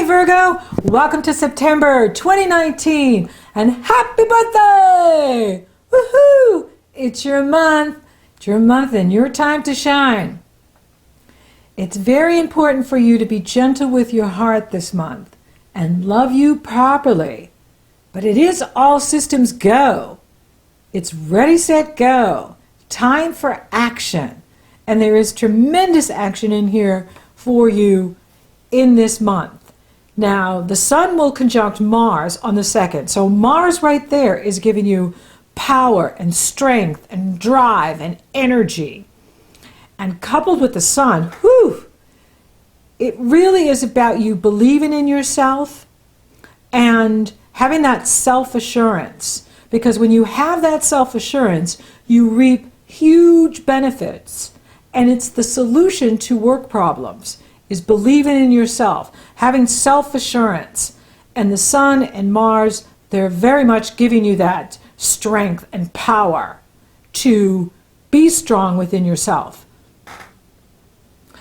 Hey Virgo, welcome to September 2019 and happy birthday! Woohoo! It's your month and your time to shine. It's very important for you to be gentle with your heart this month and love you properly. But it is all systems go. It's ready, set, go. Time for action. And there is tremendous action in here for you in this month. Now, the Sun will conjunct Mars on the 2nd. So Mars right there is giving you power and strength and drive and energy. And coupled with the Sun, it really is about you believing in yourself and having that self-assurance. Because when you have that self-assurance, you reap huge benefits. And it's the solution to work problems, is believing in yourself, having self-assurance. And the Sun and Mars, they're very much giving you that strength and power to be strong within yourself.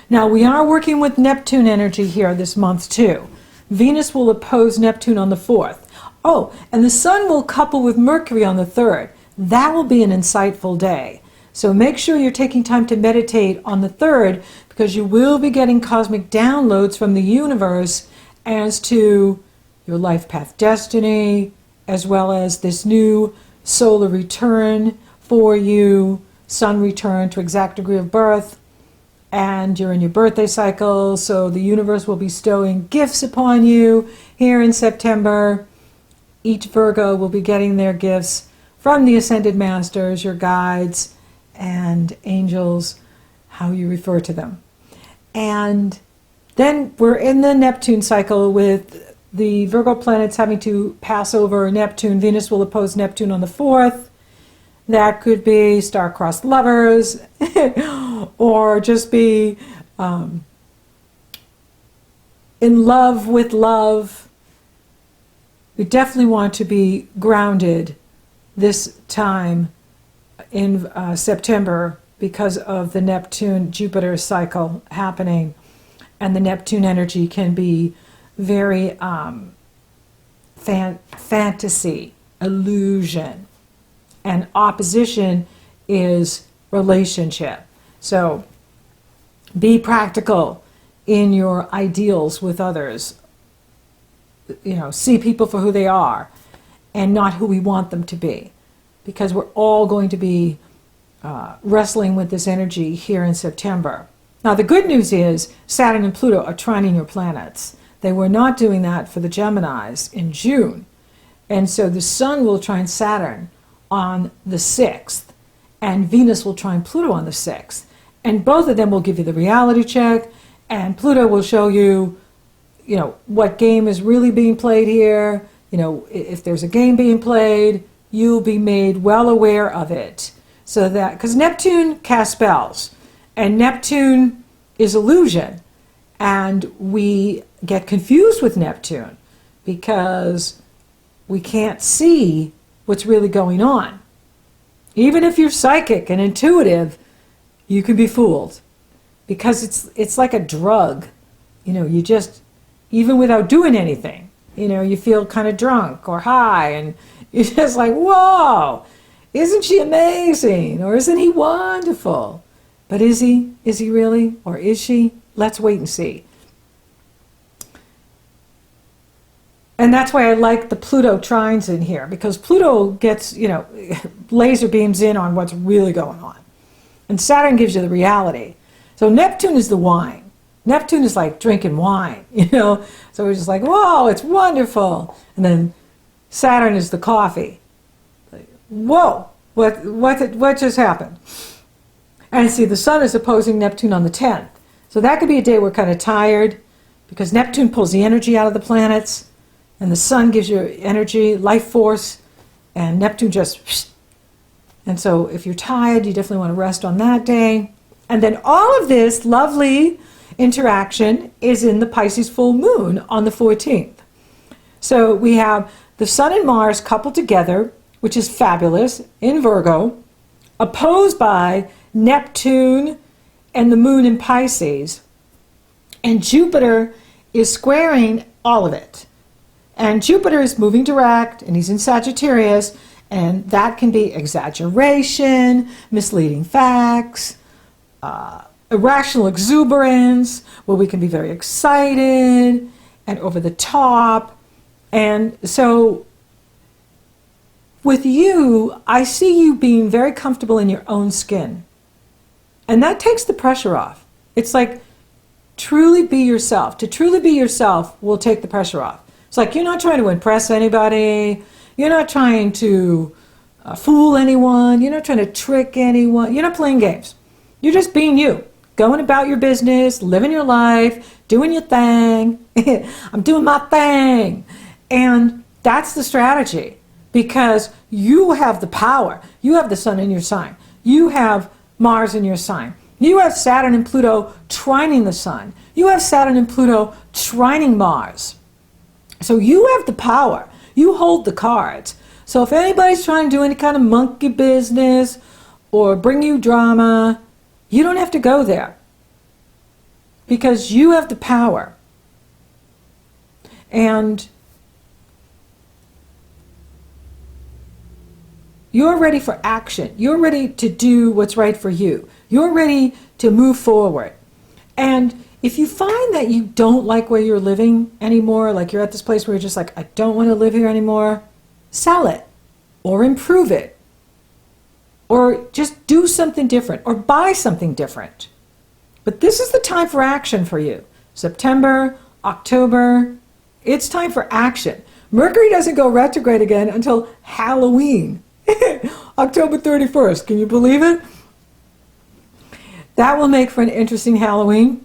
Now, we are working with Neptune energy here this month too. Venus will oppose Neptune on the 4th. Oh, and the Sun will couple with Mercury on the 3rd. That will be an insightful day. So make sure you're taking time to meditate on the 3rd, because you will be getting cosmic downloads from the universe as to your life path destiny, as well as this new solar return for you, Sun return to exact degree of birth, and you're in your birthday cycle, so the universe will be bestowing gifts upon you here in September. Each Virgo will be getting their gifts from the Ascended Masters, your guides, and angels, how you refer to them. And then we're in the Neptune cycle with the Virgo planets having to pass over Neptune. Venus will oppose Neptune on the 4th. That could be star-crossed lovers or just be in love with love. We definitely want to be grounded this time in September because of the Neptune-Jupiter cycle happening. And the Neptune energy can be very fantasy, illusion. And opposition is relationship. So be practical in your ideals with others. You know, see people for who they are and not who we want them to be. Because we're all going to be wrestling with this energy here in September. Now, the good news is Saturn and Pluto are trining your planets. They were not doing that for the Geminis in June. And so the Sun will trine Saturn on the 6th, and Venus will trine Pluto on the 6th. And both of them will give you the reality check, and Pluto will show you, you know, what game is really being played here. You know, if there's a game being played, you'll be made well aware of it. So that, because Neptune casts spells, and Neptune is illusion, and we get confused with Neptune because we can't see what's really going on. Even if you're psychic and intuitive, you can be fooled because it's like a drug. You know, you just, even without doing anything, you know, you feel kind of drunk or high, and you're just like, whoa, isn't she amazing? Or isn't he wonderful? But is he? Is he really? Or is she? Let's wait and see. And that's why I like the Pluto trines in here, because Pluto gets, you know, laser beams in on what's really going on. And Saturn gives you the reality. So Neptune is the wine. Neptune is like drinking wine, you know. So we're just like, whoa, it's wonderful. And then Saturn is the coffee. Like, whoa, what just happened? And see, the Sun is opposing Neptune on the 10th. So that could be a day we're kind of tired, because Neptune pulls the energy out of the planets, and the Sun gives you energy, life force, and Neptune just... And so if you're tired, you definitely want to rest on that day. And then all of this lovely interaction is in the Pisces full moon on the 14th. So we have the Sun and Mars coupled together, which is fabulous, in Virgo, opposed by Neptune and the moon in Pisces. And Jupiter is squaring all of it. And Jupiter is moving direct, and he's in Sagittarius, and that can be exaggeration, misleading facts, irrational exuberance, where we can be very excited and over the top. And so with you, I see you being very comfortable in your own skin. And that takes the pressure off. It's like, truly be yourself. To truly be yourself will take the pressure off. It's like you're not trying to impress anybody. You're not trying to fool anyone. You're not trying to trick anyone. You're not playing games. You're just being you. Going about your business, living your life, doing your thing. I'm doing my thing. And that's the strategy. Because you have the power. You have the sun in your sign. You have Mars in your sign. You have Saturn and Pluto trining the sun. You have Saturn and Pluto trining Mars. So you have the power. You hold the cards. So if anybody's trying to do any kind of monkey business or bring you drama, you don't have to go there. Because you have the power. And you're ready for action. You're ready to do what's right for you. You're ready to move forward. And if you find that you don't like where you're living anymore, like you're at this place where you're just like, I don't want to live here anymore, sell it or improve it or just do something different or buy something different. But this is the time for action for you. September, October, it's time for action. Mercury doesn't go retrograde again until Halloween. October 31st. Can you believe it? That will make for an interesting Halloween.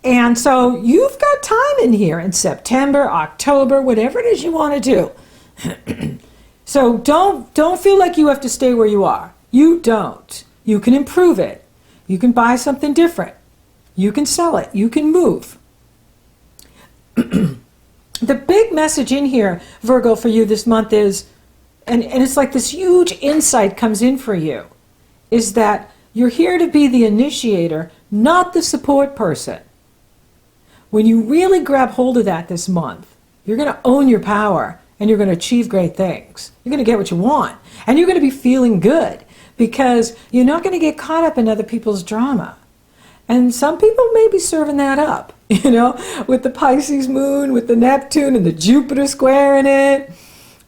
And so you've got time in here in September, October, whatever it is you want to do. So don't feel like you have to stay where you are. You don't. You can improve it. You can buy something different. You can sell it. You can move. The big message in here, Virgo, for you this month is, and it's like this huge insight comes in for you, is that you're here to be the initiator, not the support person. When you really grab hold of that this month, you're going to own your power and you're going to achieve great things. You're going to get what you want and you're going to be feeling good because you're not going to get caught up in other people's drama. And some people may be serving that up, you know, with the Pisces moon, with the Neptune and the Jupiter square in it.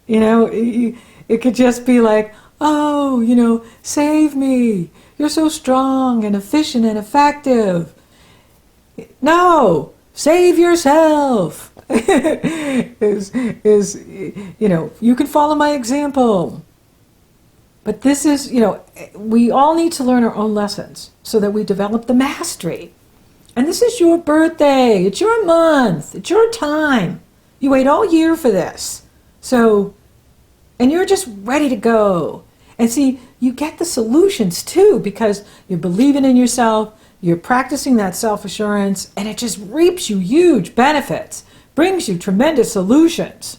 You know, it could just be like, oh, you know, save me. You're so strong and efficient and effective. No, save yourself. is you know, you can follow my example. But this is, you know, we all need to learn our own lessons so that we develop the mastery. And this is your birthday. It's your month. It's your time. You wait all year for this. So, and you're just ready to go. And see, you get the solutions too because you're believing in yourself, you're practicing that self-assurance, and it just reaps you huge benefits, brings you tremendous solutions.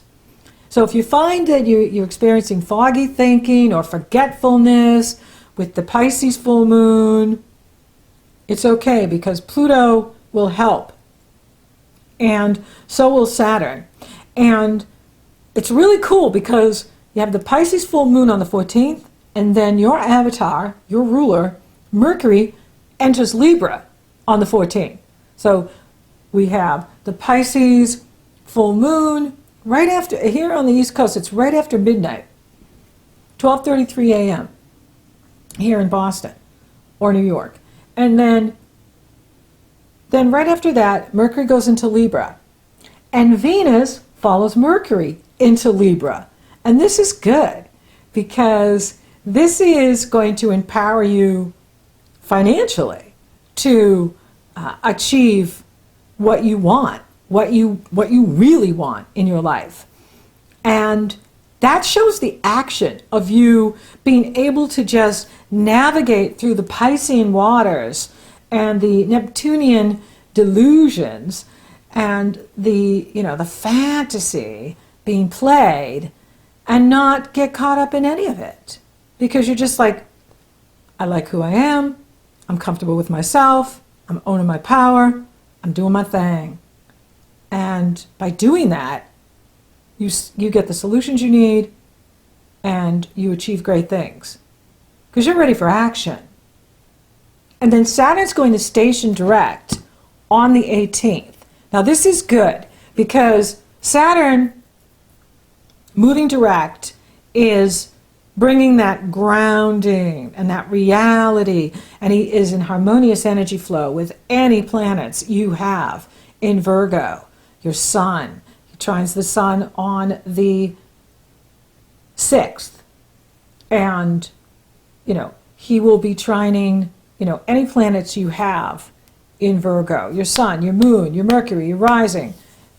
So if you find that you're experiencing foggy thinking or forgetfulness with the Pisces full moon, it's okay because Pluto will help. And so will Saturn. And it's really cool because you have the Pisces full moon on the 14th, and then your avatar, your ruler, Mercury, enters Libra on the 14th. So we have the Pisces full moon right after, here on the East Coast, it's right after midnight, 12:33 a.m. here in Boston or New York. And then right after that, Mercury goes into Libra. And Venus follows Mercury into Libra. And this is good because this is going to empower you financially to achieve what you want, what you really want in your life. And that shows the action of you being able to just navigate through the Piscean waters and the Neptunian delusions and the, you know, the fantasy being played and not get caught up in any of it. Because you're just like, I like who I am, I'm comfortable with myself, I'm owning my power, I'm doing my thing. And by doing that, you get the solutions you need and you achieve great things because you're ready for action. And then Saturn's going to station direct on the 18th. Now this is good because Saturn moving direct is bringing that grounding and that reality, and he is in harmonious energy flow with any planets you have in Virgo. Your sun, he trines the sun on the 6th, and he will be trining any planets you have in Virgo, your sun, your moon, your Mercury, your rising,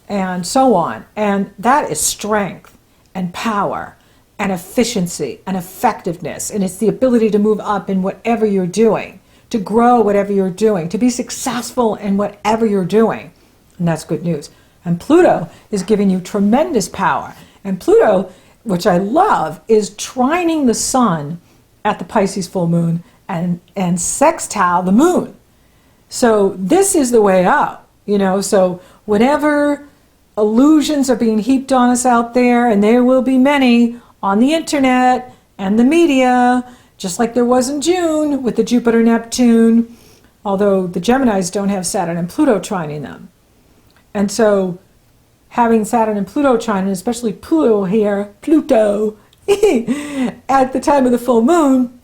and so on. And that is strength and power and efficiency and effectiveness. And it's the ability to move up in whatever you're doing, to grow whatever you're doing, to be successful in whatever you're doing. And that's good news. And Pluto is giving you tremendous power. And Pluto, which I love, is trining the sun at the Pisces full moon and sextile the moon. So this is the way up, so whatever illusions are being heaped on us out there, and there will be many on the internet and the media, just like there was in June with the Jupiter-Neptune, although the Geminis don't have Saturn and Pluto trining them. And so having Saturn and Pluto trining, especially Pluto at the time of the full moon,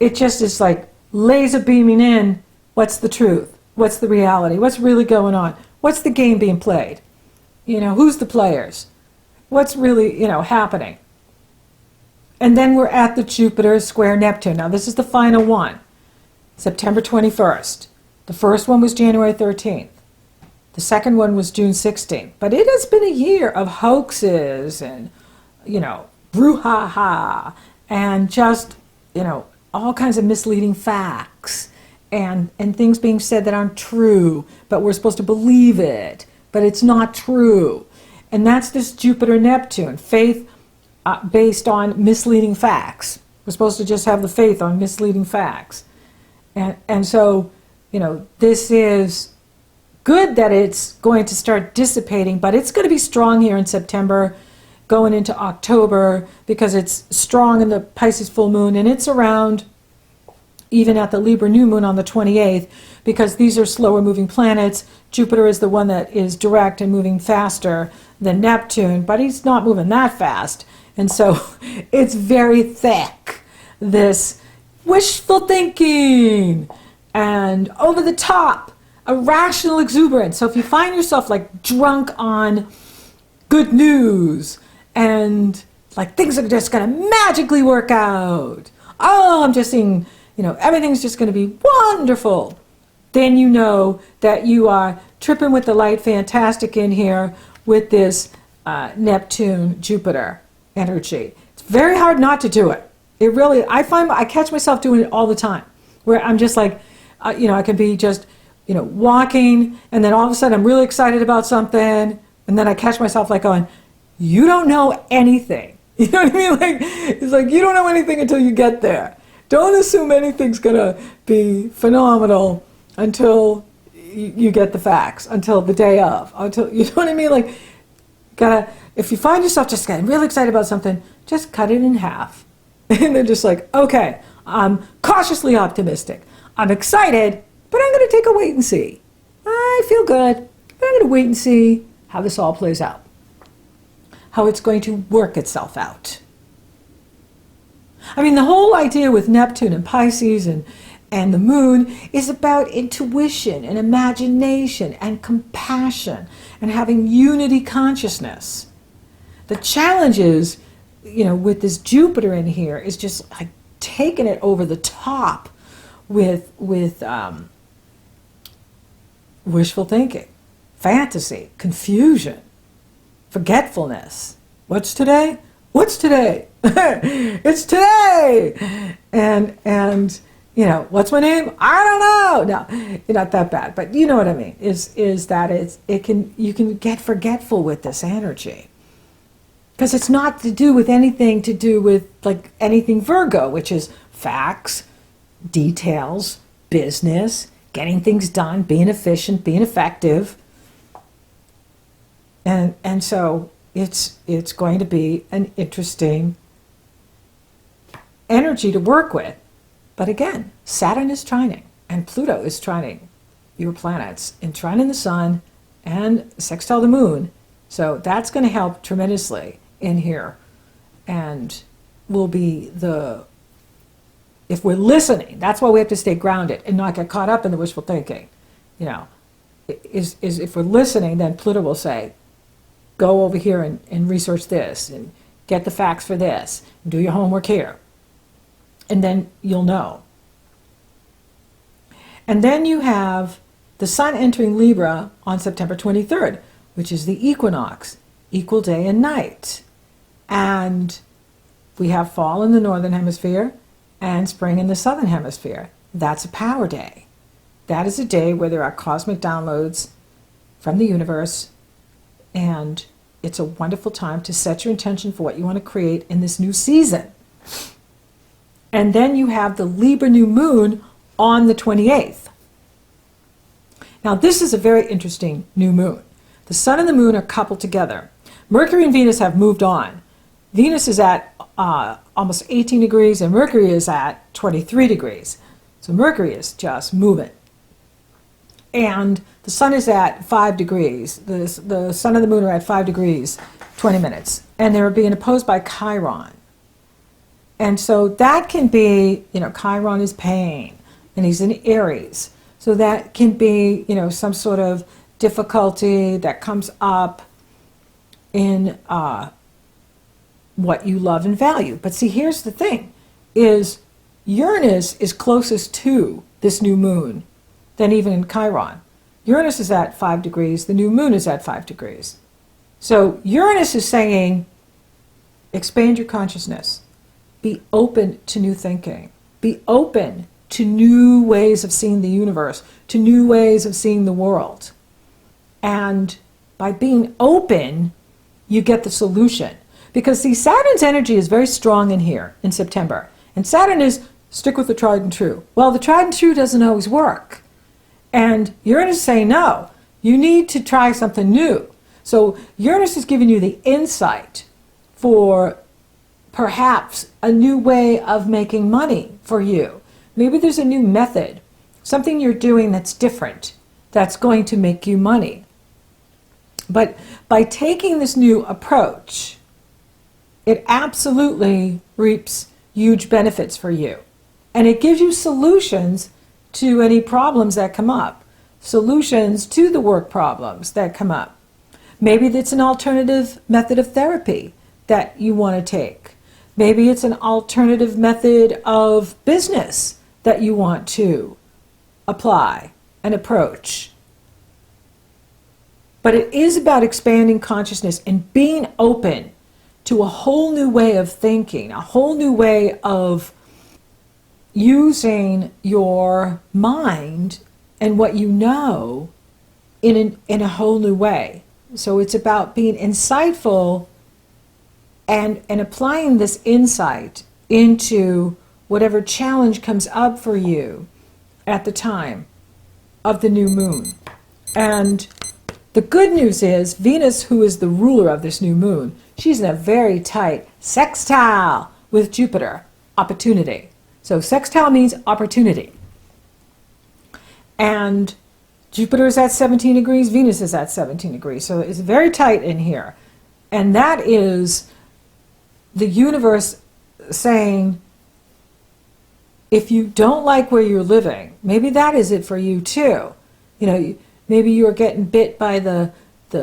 it just is like laser beaming in. What's the truth? What's the reality? What's really going on? What's the game being played? Who's the players? What's really, happening? And then we're at the Jupiter square Neptune. Now this is the final one, September 21st. The first one was January 13th. The second one was June 16th. But it has been a year of hoaxes and, brouhaha and just, all kinds of misleading facts. And things being said that aren't true, but we're supposed to believe it, but it's not true. And that's this Jupiter-Neptune, faith based on misleading facts. We're supposed to just have the faith on misleading facts. And so, this is good that it's going to start dissipating, but it's going to be strong here in September, going into October, because it's strong in the Pisces full moon, and it's around even at the Libra new moon on the 28th, because these are slower moving planets. Jupiter is the one that is direct and moving faster than Neptune, but he's not moving that fast. And so it's very thick, this wishful thinking and over the top, irrational exuberance. So if you find yourself like drunk on good news and like things are just going to magically work out, I'm just seeing everything's just going to be wonderful, then you know that you are tripping with the light fantastic in here with this Neptune-Jupiter energy. It's very hard not to do it. It really, I catch myself doing it all the time, where I'm just like, I can be just, walking, and then all of a sudden I'm really excited about something, and then I catch myself like going, you don't know anything. You know what I mean? Like, it's like, you don't know anything until you get there. Don't assume anything's going to be phenomenal until you get the facts, until the day of, until, you know what I mean? Like, if you find yourself just getting really excited about something, just cut it in half. And then just like, okay, I'm cautiously optimistic. I'm excited, but I'm going to take a wait and see. I feel good, but I'm going to wait and see how this all plays out, how it's going to work itself out. I mean, the whole idea with Neptune and Pisces and the moon is about intuition and imagination and compassion and having unity consciousness. The challenge is, with this Jupiter in here is just like taking it over the top with wishful thinking, fantasy, confusion, forgetfulness. What's today? What's today? It's today. And what's my name? I don't know. No, you're not that bad, but you know what I mean. Is that you can get forgetful with this energy. Because it's not to do with anything to do with like anything Virgo, which is facts, details, business, getting things done, being efficient, being effective. And so it's going to be an interesting energy to work with. But again, Saturn is trining and Pluto is trining your planets and trining the sun and sextile the moon. So that's going to help tremendously in here, and will be if we're listening, that's why we have to stay grounded and not get caught up in the wishful thinking. You know, is if we're listening, then Pluto will say, go over here and research this and get the facts for this and do your homework here. And then you'll know. And then you have the sun entering Libra on September 23rd, which is the equinox, equal day and night. And we have fall in the northern hemisphere and spring in the southern hemisphere. That's a power day. That is a day where there are cosmic downloads from the universe, and it's a wonderful time to set your intention for what you want to create in this new season. And then you have the Libra new moon on the 28th. Now this is a very interesting new moon. The sun and the moon are coupled together. Mercury and Venus have moved on. Venus is at almost 18 degrees and Mercury is at 23 degrees. So Mercury is just moving. And the sun is at 5 degrees. The sun and the moon are at 5 degrees, 20 minutes. And they're being opposed by Chiron. And so that can be, Chiron is pain, and he's in Aries. So that can be, some sort of difficulty that comes up in what you love and value. But see, here's the thing, is Uranus is closest to this new moon than even in Chiron. Uranus is at 5 degrees, the new moon is at 5 degrees. So Uranus is saying, expand your consciousness. Be open to new thinking. Be open to new ways of seeing the universe, to new ways of seeing the world. And by being open, you get the solution. Because see, Saturn's energy is very strong in here in September. And Saturn is stick with the tried and true. Well, the tried and true doesn't always work. And Uranus is saying, no, you need to try something new. So Uranus is giving you the insight for perhaps a new way of making money for you. Maybe there's a new method, something you're doing that's different, that's going to make you money. But by taking this new approach, it absolutely reaps huge benefits for you. And it gives you solutions to any problems that come up, solutions to the work problems that come up. Maybe it's an alternative method of therapy that you want to take. Maybe it's an alternative method of business that you want to apply and approach. But it is about expanding consciousness and being open to a whole new way of thinking, a whole new way of using your mind and what you know in a whole new way. So it's about being insightful and applying this insight into whatever challenge comes up for you at the time of the new moon. And the good news is Venus, who is the ruler of this new moon, she's in a very tight sextile with Jupiter, opportunity. So sextile means opportunity. And Jupiter is at 17 degrees, Venus is at 17 degrees. So it's very tight in here. And that is the universe saying, if you don't like where you're living, maybe that is it for you too. Maybe you're getting bit by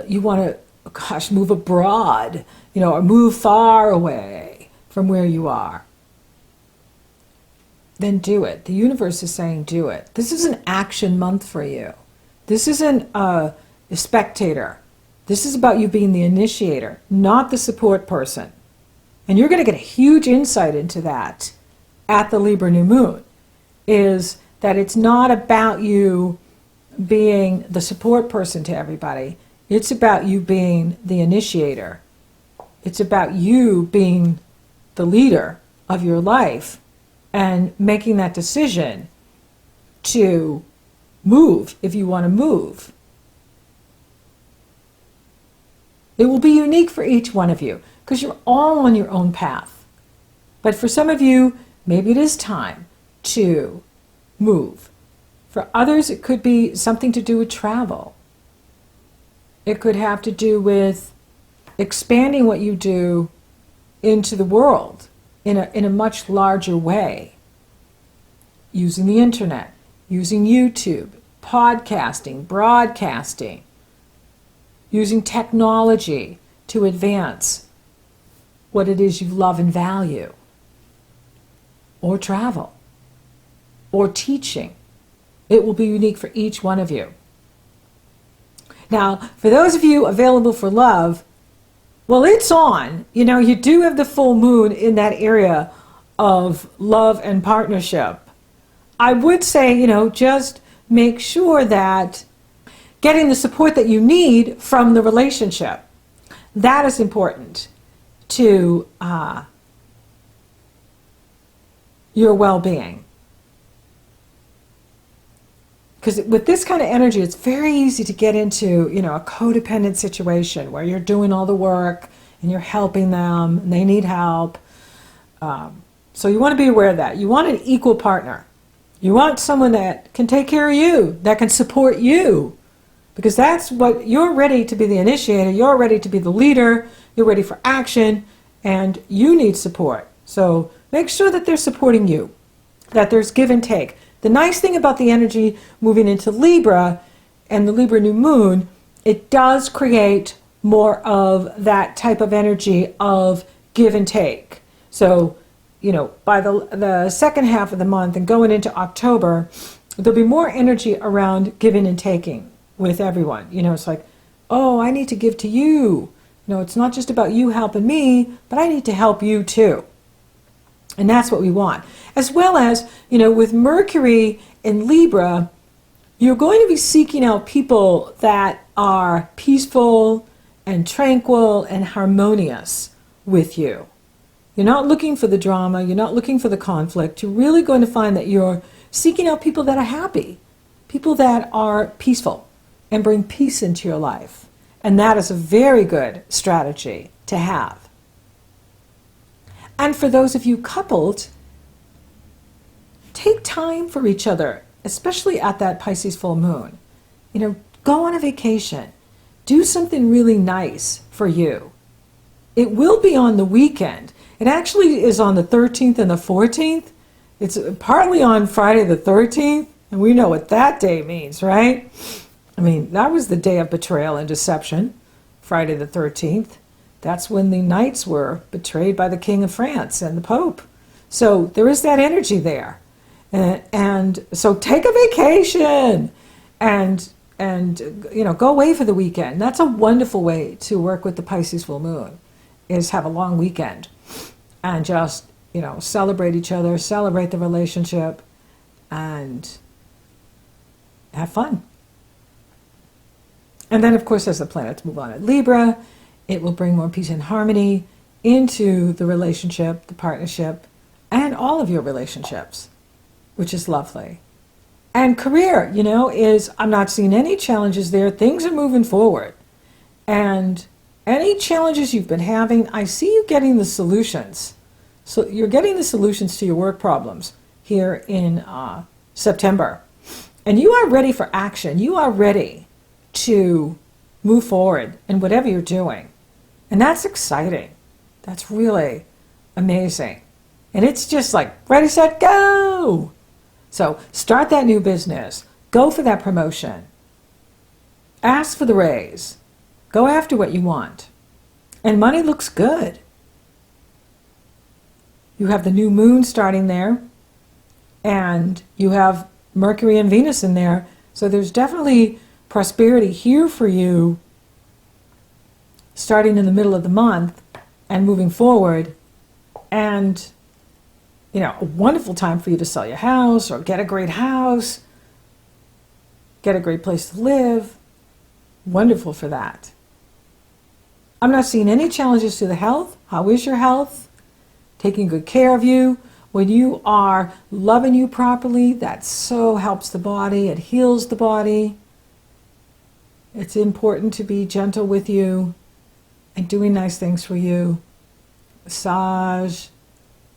you want to, move abroad, or move far away from where you are. Then do it. The universe is saying do it. This is an action month for you. This isn't a spectator. This is about you being the initiator, not the support person. And you're going to get a huge insight into that at the Libra new moon, is that it's not about you being the support person to everybody. It's about you being the initiator. It's about you being the leader of your life and making that decision to move if you want to move. It will be unique for each one of you because you're all on your own path. But for some of you, maybe it is time to move. For others, it could be something to do with travel. It could have to do with expanding what you do into the world in a much larger way. Using the internet, using YouTube, podcasting, broadcasting, using technology to advance what it is you love and value, or travel, or teaching. It will be unique for each one of you. Now, for those of you available for love, well, it's on. You know, you do have the full moon in that area of love and partnership. I would say, you know, just make sure that getting the support that you need from the relationship, that is important to your well-being. Because with this kind of energy, it's very easy to get into, you know, a codependent situation where you're doing all the work and you're helping them and they need help. So you want to be aware of that. You want an equal partner. You want someone that can take care of you, that can support you. Because that's what, you're ready to be the initiator, you're ready to be the leader, you're ready for action, and you need support. So make sure that they're supporting you, that there's give and take. The nice thing about the energy moving into Libra and the Libra new moon, it does create more of that type of energy of give and take. So, you know, by the second half of the month and going into October, there'll be more energy around giving and taking with everyone. You know, it's like, oh, I need to give to you. You know, it's not just about you helping me, but I need to help you too. And that's what we want. As well as, you know, with Mercury in Libra, you're going to be seeking out people that are peaceful and tranquil and harmonious with you. You're not looking for the drama. You're not looking for the conflict. You're really going to find that you're seeking out people that are happy, people that are peaceful and bring peace into your life. And that is a very good strategy to have. And for those of you coupled, take time for each other, especially at that Pisces full moon. You know, go on a vacation. Do something really nice for you. It will be on the weekend. It actually is on the 13th and the 14th. It's partly on Friday the 13th, and we know what that day means, right? I mean, that was the day of betrayal and deception, Friday the 13th. That's when the knights were betrayed by the King of France and the Pope. So there is that energy there. And so take a vacation and you know, go away for the weekend. That's a wonderful way to work with the Pisces full moon, is have a long weekend and just, you know, celebrate each other, celebrate the relationship, and have fun. And then, of course, as the planets move on at Libra, it will bring more peace and harmony into the relationship, the partnership, and all of your relationships, which is lovely. And career, you know, I'm not seeing any challenges there. Things are moving forward. And any challenges you've been having, I see you getting the solutions. So you're getting the solutions to your work problems here in September. And you are ready for action. You are ready to move forward in whatever you're doing. And that's exciting. That's really amazing. And it's just like, ready, set, go! So start that new business. Go for that promotion. Ask for the raise. Go after what you want. And money looks good. You have the new moon starting there. And you have Mercury and Venus in there. So there's definitely prosperity here for you starting in the middle of the month and moving forward. And, you know, a wonderful time for you to sell your house or get a great house, get a great place to live. Wonderful for that. I'm not seeing any challenges to the health. How is your health? Taking good care of you. When you are loving you properly, that so helps the body. It heals the body. It's important to be gentle with you. and doing nice things for you. Massage,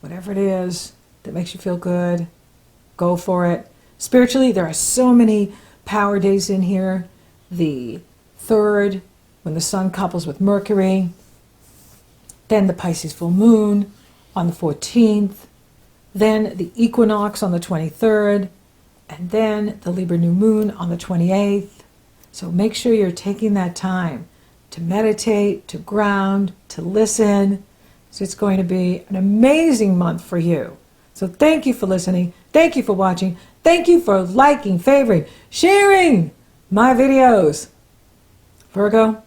whatever it is that makes you feel good, go for it. Spiritually, there are so many power days in here. The 3rd, when the sun couples with Mercury. Then the Pisces full moon on the 14th. Then the Equinox on the 23rd. And then the Libra new moon on the 28th. So make sure you're taking that time to meditate, to ground, to listen. So it's going to be an amazing month for you. So thank you for listening. Thank you for watching. Thank you for liking, favoring, sharing my videos. Virgo,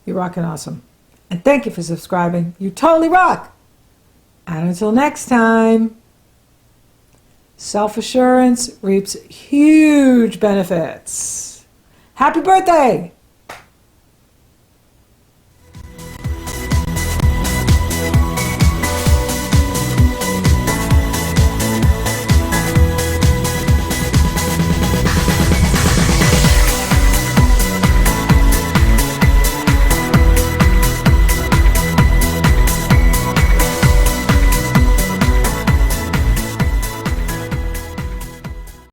you're rocking awesome. And thank you for subscribing. You totally rock. And until next time, self-assurance reaps huge benefits. Happy birthday!